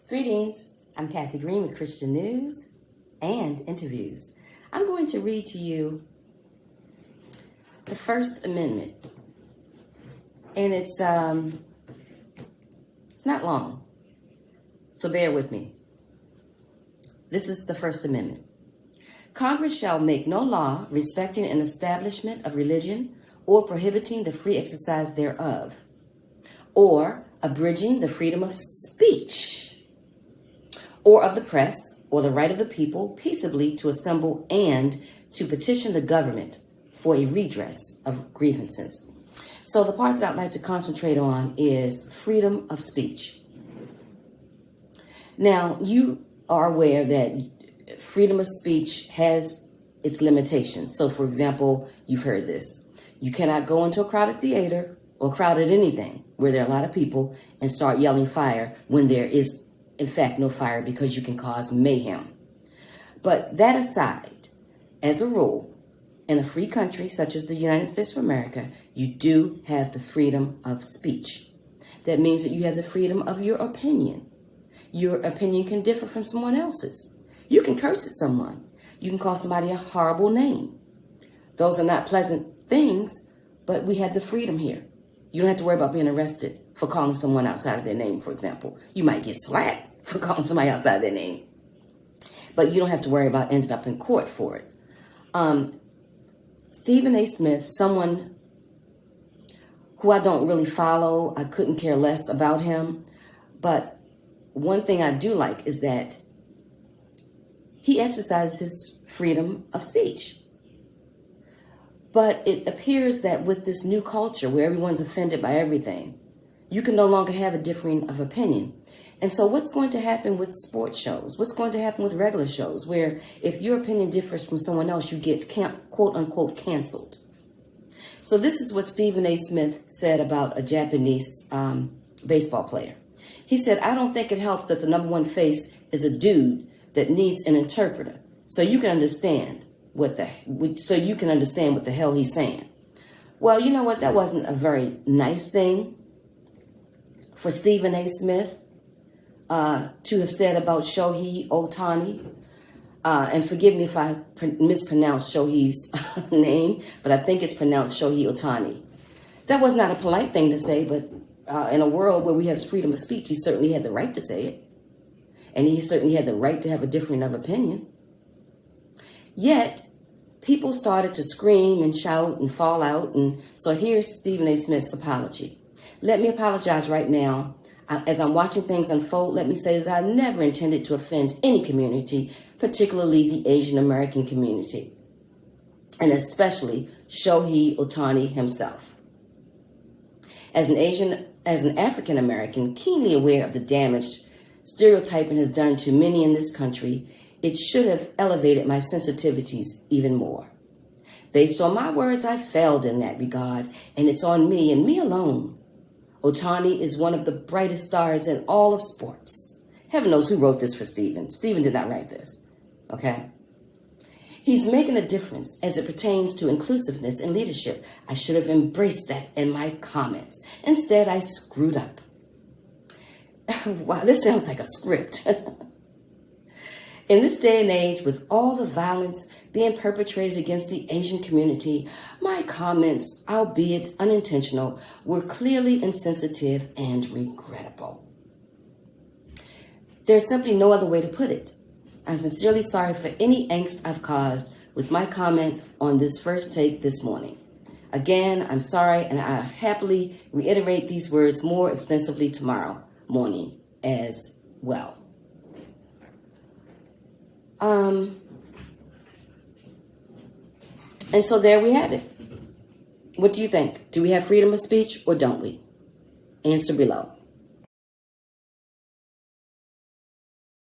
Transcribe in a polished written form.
Greetings, I'm Kathy Green with Christian News and Interviews. I'm going to read to you the First Amendment, and it's not long, so bear with me. This is the First Amendment. Congress shall make no law respecting an establishment of religion or prohibiting the free exercise thereof, or abridging the freedom of speech, or of the press, or the right of the people peaceably to assemble and to petition the government for a redress of grievances. So the part that I'd like to concentrate on is freedom of speech. Now, you are aware that freedom of speech has its limitations. So, for example, you've heard this. You cannot go into a crowded theater or crowded anything where there are a lot of people and start yelling fire when there is in fact, no fire, because you can cause mayhem. But that aside, as a rule, in a free country such as the United States of America, you do have the freedom of speech. That means that you have the freedom of your opinion. Your opinion can differ from someone else's. You can curse at someone. You can call somebody a horrible name. Those are not pleasant things, but we have the freedom here. You don't have to worry about being arrested for calling someone outside of their name, for example. You might get slapped for calling somebody outside their name, but you don't have to worry about ending up in court for it. Stephen A. Smith, someone who I don't really follow, I couldn't care less about him, but one thing I do like is that he exercises his freedom of speech. But it appears that with this new culture where everyone's offended by everything, you can no longer have a differing of opinion. And so what's going to happen with sports shows? What's going to happen with regular shows where if your opinion differs from someone else, you get quote unquote canceled? So this is what Stephen A. Smith said about a Japanese baseball player. He said, "I don't think it helps that the number one face is a dude that needs an interpreter. So you can understand what the hell he's saying." Well, you know what? That wasn't a very nice thing for Stephen A. Smith to have said about Shohei Ohtani. And forgive me if I mispronounce Shohei's name, but I think it's pronounced Shohei Ohtani. That was not a polite thing to say, but in a world where we have freedom of speech, he certainly had the right to say it. And he certainly had the right to have a differing of opinion. Yet, people started to scream and shout and fall out. And so here's Stephen A. Smith's apology. "Let me apologize right now. As I'm watching things unfold, let me say that I never intended to offend any community, particularly the Asian American community, and especially Shohei Ohtani himself. As an African American keenly aware of the damage stereotyping has done to many in this country, it should have elevated my sensitivities even more. Based on my words, I failed in that regard, and it's on me and me alone. Ohtani is one of the brightest stars in all of sports." Heaven knows who wrote this for Stephen. Stephen did not write this, okay? "He's making a difference as it pertains to inclusiveness and leadership. I should have embraced that in my comments. Instead, I screwed up." Wow, this sounds like a script. "In this day and age, with all the violence being perpetrated against the Asian community, my comments, albeit unintentional, were clearly insensitive and regrettable. There's simply no other way to put it. I'm sincerely sorry for any angst I've caused with my comment on this first take this morning. Again, I'm sorry, and I happily reiterate these words more extensively tomorrow morning as well." And so there we have it. What do you think? Do we have freedom of speech or don't we? Answer below.